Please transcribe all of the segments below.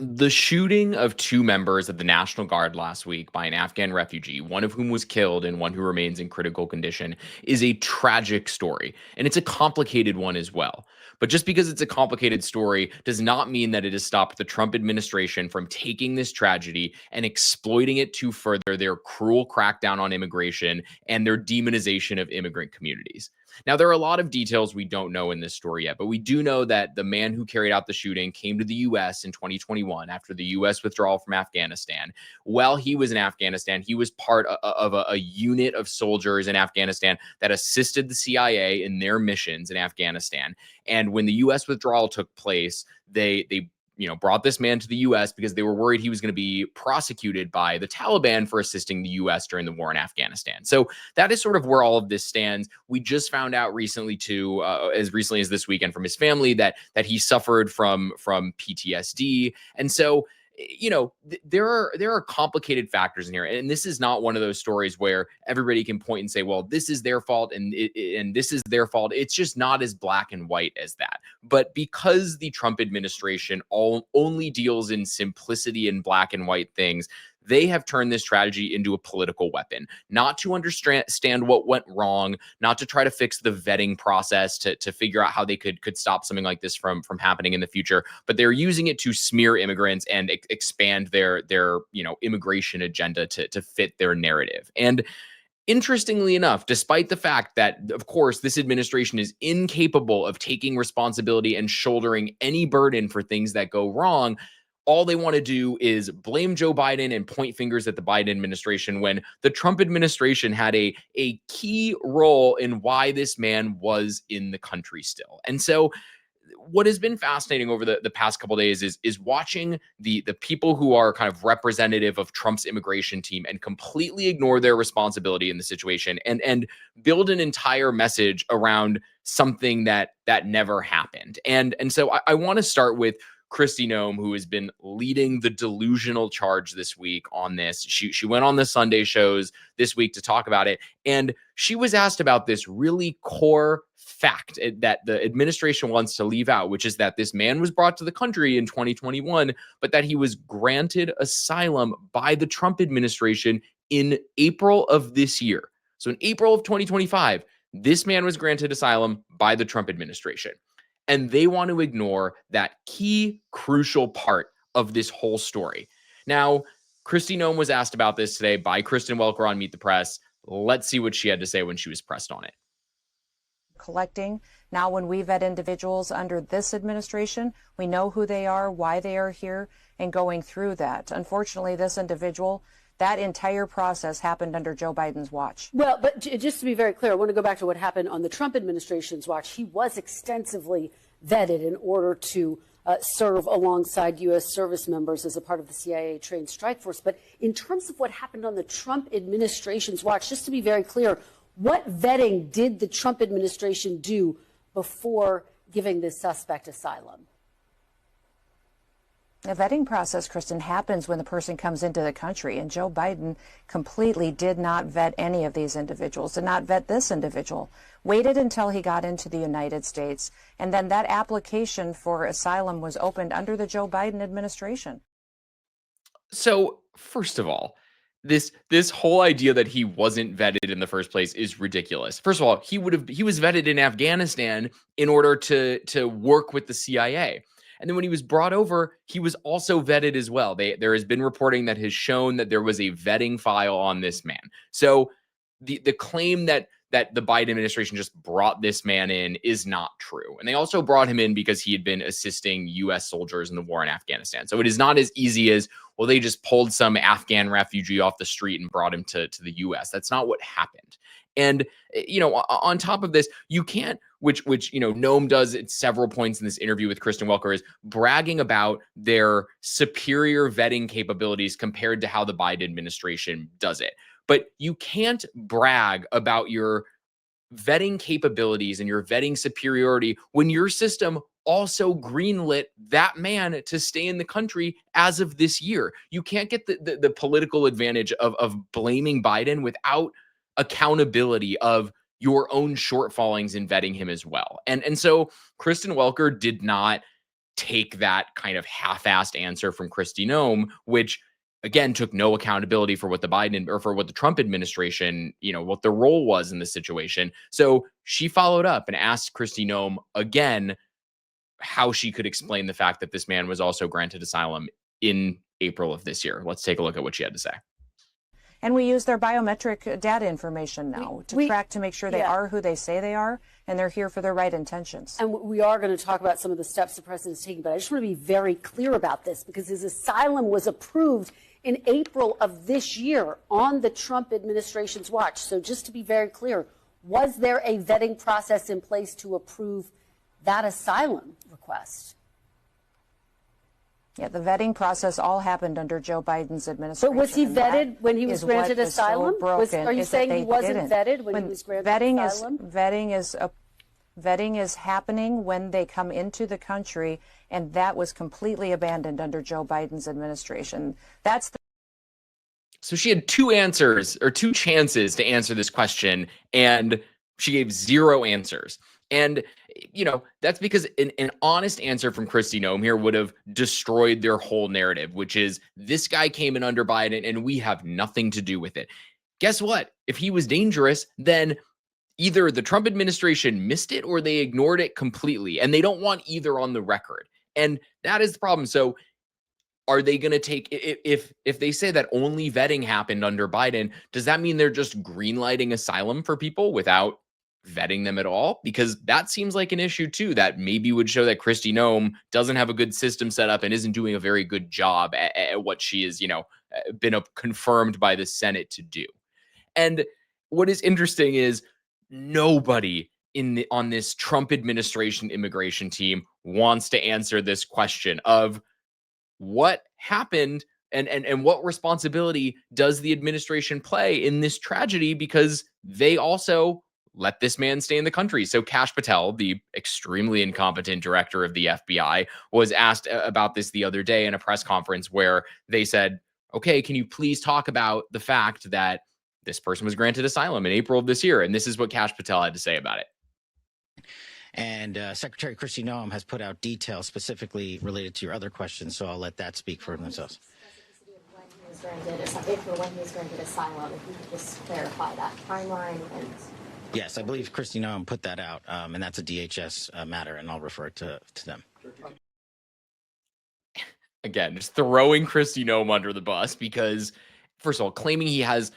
The shooting of two members of the National Guard last week by an Afghan refugee, one of whom was killed and one who remains in critical condition, is a tragic story. And it's a complicated one as well. But just because it's a complicated story does not mean that it has stopped the Trump administration from taking this tragedy and exploiting it to further their cruel crackdown on immigration and their demonization of immigrant communities. Now, there are a lot of details we don't know in this story yet, but we do know that the man who carried out the shooting came to the U.S. in 2021 after the U.S. withdrawal from Afghanistan. While he was in Afghanistan, he was part of a unit of soldiers in Afghanistan that assisted the CIA in their missions in Afghanistan. And when the U.S. withdrawal took place, they brought this man to the U.S. because they were worried he was going to be prosecuted by the Taliban for assisting the U.S. during the war in Afghanistan. So that is sort of where all of this stands. We just found out recently, too, as recently as this weekend, from his family that he suffered from PTSD, and so there are complicated factors in here, and this is not one of those stories where everybody can point and say, well, this is their fault and this is their fault. It's just not as black and white as that. But because the Trump administration only deals in simplicity and black and white things, they have turned this tragedy into a political weapon, not to understand what went wrong, not to try to fix the vetting process to figure out how they could stop something like this from happening in the future, but they're using it to smear immigrants and expand their immigration agenda to fit their narrative. And interestingly enough, despite the fact that, of course, this administration is incapable of taking responsibility and shouldering any burden for things that go wrong, all they want to do is blame Joe Biden and point fingers at the Biden administration when the Trump administration had a key role in why this man was in the country still. And so what has been fascinating over the past couple of days is watching the people who are kind of representative of Trump's immigration team and completely ignore their responsibility in the situation and build an entire message around something that never happened. And so I want to start with Kristi Noem, who has been leading the delusional charge this week on this. She went on the Sunday shows this week to talk about it, and she was asked about this really core fact that the administration wants to leave out, which is that this man was brought to the country in 2021, but that he was granted asylum by the Trump administration in April of this year. So in April of 2025, this man was granted asylum by the Trump administration. And they want to ignore that key, crucial part of this whole story. Now, Kristi Noem was asked about this today by Kristen Welker on Meet the Press. Let's see what she had to say when she was pressed on it. Collecting. Now, when we vet individuals under this administration, we know who they are, why they are here, and going through that. Unfortunately, this individual, that entire process happened under Joe Biden's watch. Well, but just to be very clear, I want to go back to what happened on the Trump administration's watch. He was extensively vetted in order to serve alongside U.S. service members as a part of the CIA-trained strike force. But in terms of what happened on the Trump administration's watch, just to be very clear, what vetting did the Trump administration do before giving this suspect asylum? The vetting process, Kristen, happens when the person comes into the country, and Joe Biden completely did not vet any of these individuals, did not vet this individual, waited until he got into the United States, and then that application for asylum was opened under the Joe Biden administration. So, first of all, this whole idea that he wasn't vetted in the first place is ridiculous. First of all, he was vetted in Afghanistan in order to work with the CIA. And then when he was brought over, he was also vetted as well. There has been reporting that has shown that there was a vetting file on this man. So the claim that the Biden administration just brought this man in is not true. And they also brought him in because he had been assisting U.S. soldiers in the war in Afghanistan. So it is not as easy as, well, they just pulled some Afghan refugee off the street and brought him to the U.S. That's not what happened. And, on top of this, you can't, which Noem does at several points in this interview with Kristen Welker, is bragging about their superior vetting capabilities compared to how the Biden administration does it. But you can't brag about your vetting capabilities and your vetting superiority when your system also greenlit that man to stay in the country as of this year. You can't get the political advantage of blaming Biden without accountability of your own shortfallings in vetting him as well. And so Kristen Welker did not take that kind of half-assed answer from Kristi Noem, which again took no accountability for what the Biden or for what the Trump administration, what the role was in this situation. So she followed up and asked Kristi Noem again how she could explain the fact that this man was also granted asylum in April of this year. Let's take a look at what she had to say. And we use their biometric data information now to track to make sure they are who they say they are, and they're here for their right intentions. And we are going to talk about some of the steps the president's taking, but I just want to be very clear about this because his asylum was approved in April of this year on the Trump administration's watch. So just to be very clear, was there a vetting process in place to approve that asylum request? Yeah, the vetting process all happened under Joe Biden's administration. But was he vetted when he was granted asylum? Are you saying he wasn't vetted when he was granted asylum? Vetting is happening when they come into the country, and that was completely abandoned under Joe Biden's administration. So she had two chances to answer this question, and she gave zero answers. And, that's because an honest answer from Kristi Noem here would have destroyed their whole narrative, which is this guy came in under Biden and we have nothing to do with it. Guess what? If he was dangerous, then either the Trump administration missed it or they ignored it completely. And they don't want either on the record. And that is the problem. So are they going to take, if they say that only vetting happened under Biden, does that mean they're just greenlighting asylum for people without vetting them at all? Because that seems like an issue too, that maybe would show that Kristi Noem doesn't have a good system set up and isn't doing a very good job at what she is, been confirmed by the Senate to do. And what is interesting is nobody on this Trump administration immigration team wants to answer this question of what happened and what responsibility does the administration play in this tragedy, because they also let this man stay in the country. So Kash Patel, the extremely incompetent director of the FBI, was asked about this the other day in a press conference where they said, okay, can you please talk about the fact that this person was granted asylum in April of this year? And this is what Kash Patel had to say about it. And Secretary Kristi Noem has put out details specifically related to your other questions, so I'll let that speak for themselves. When he was granted asylum, if you could just clarify that timeline. Yes, I believe Kristi Noem put that out, and that's a DHS matter, and I'll refer it to them. Again, just throwing Kristi Noem under the bus because, first of all, claiming he has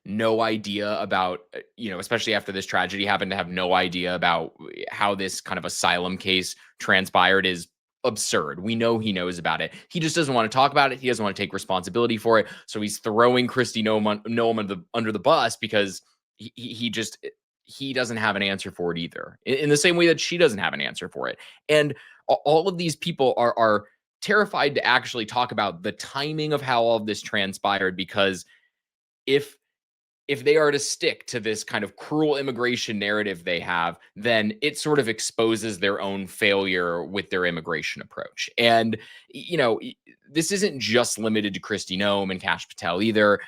no idea about, especially after this tragedy happened, to have no idea about how this kind of asylum case transpired is absurd. We know he knows about it. He just doesn't want to talk about it. He doesn't want to take responsibility for it. So he's throwing Kristi Noem under the bus because he doesn't have an answer for it either, in the same way that she doesn't have an answer for it. And all of these people are terrified to actually talk about the timing of how all of this transpired, because if they are to stick to this kind of cruel immigration narrative they have, then it sort of exposes their own failure with their immigration approach. And, this isn't just limited to Kristi Noem and Kash Patel either.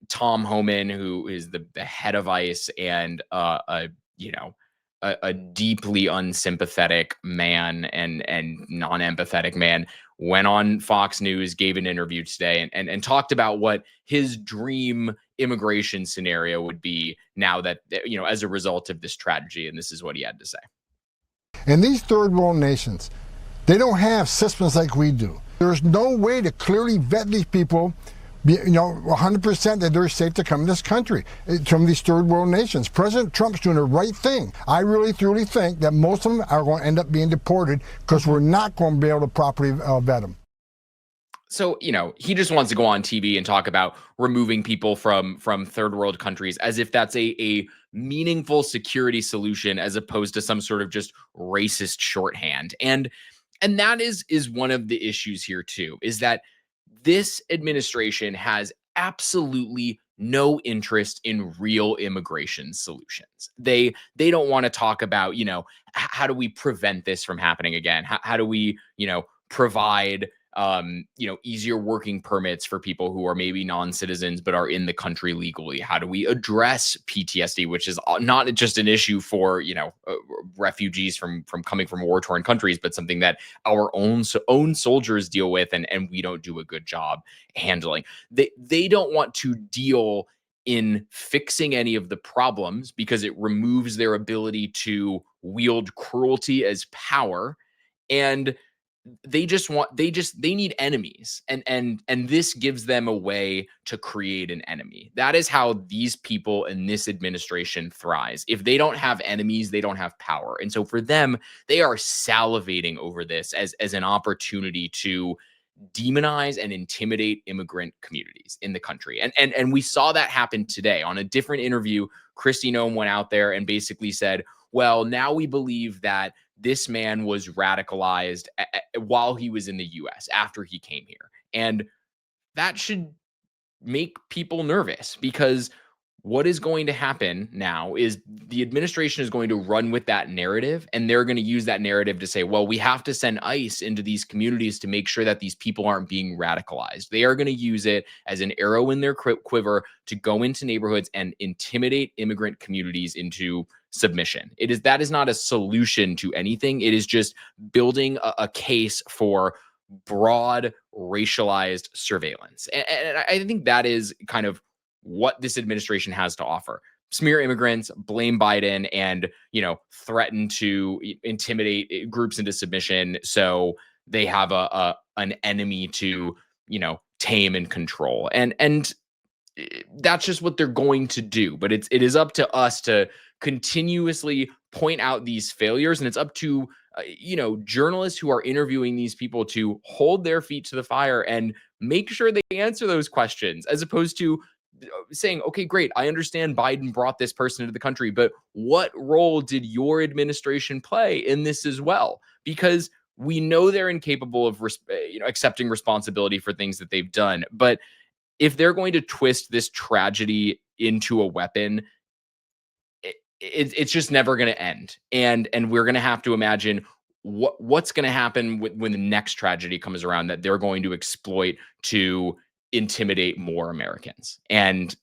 Tom Homan, who is the head of ICE and a deeply unsympathetic man and non-empathetic man, went on Fox News, gave an interview today and talked about what his dream immigration scenario would be now that, as a result of this tragedy. And this is what he had to say. In these third world nations, they don't have systems like we do. There's no way to clearly vet these people, 100% that they're safe to come to this country from these third world nations. President Trump's doing the right thing. I really, truly think that most of them are going to end up being deported because we're not going to be able to properly vet them. So, he just wants to go on TV and talk about removing people from third world countries as if that's a meaningful security solution, as opposed to some sort of just racist shorthand. And that is one of the issues here too, is that this administration has absolutely no interest in real immigration solutions. They don't want to talk about, how do we prevent this from happening again? How do we, provide easier working permits for people who are maybe non-citizens but are in the country legally? How do we address PTSD, which is not just an issue for refugees from coming from war-torn countries, but something that our own soldiers deal with, and we don't do a good job handling. They don't want to deal in fixing any of the problems because it removes their ability to wield cruelty as power, and they need enemies, and this gives them a way to create an enemy. That is how these people in this administration thrives. If they don't have enemies, they don't have power. And so for them, they are salivating over this as an opportunity to demonize and intimidate immigrant communities in the country. And we saw that happen today. On a different interview, Kristi Noem went out there and basically said, well, now we believe that this man was radicalized while he was in the US after he came here. And that should make people nervous, because what is going to happen now is the administration is going to run with that narrative, and they're going to use that narrative to say, well, we have to send ICE into these communities to make sure that these people aren't being radicalized. They are going to use it as an arrow in their quiver to go into neighborhoods and intimidate immigrant communities into submission. That is not a solution to anything. It is just building a case for broad racialized surveillance. And I think that is kind of what this administration has to offer. Smear immigrants, blame Biden, and threaten to intimidate groups into submission so they have an enemy to tame and control. And that's just what they're going to do. But it is up to us to continuously point out these failures, and it's up to journalists who are interviewing these people to hold their feet to the fire and make sure they answer those questions, as opposed to saying, okay, great, I understand Biden brought this person into the country, but what role did your administration play in this as well? Because we know they're incapable of accepting responsibility for things that they've done. But if they're going to twist this tragedy into a weapon, it's just never going to end. And we're going to have to imagine what's going to happen when the next tragedy comes around that they're going to exploit to intimidate more Americans. And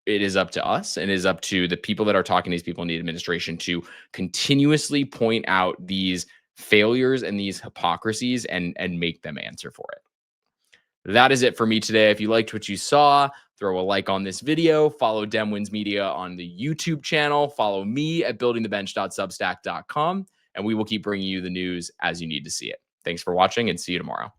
it is up to us, and it is up to the people that are talking to these people in the administration to continuously point out these failures and these hypocrisies and make them answer for it. That is it for me today. If you liked what you saw, throw a like on this video, follow Demwins Media on the YouTube channel, follow me at buildingthebench.substack.com, and we will keep bringing you the news as you need to see it. Thanks for watching, and see you tomorrow.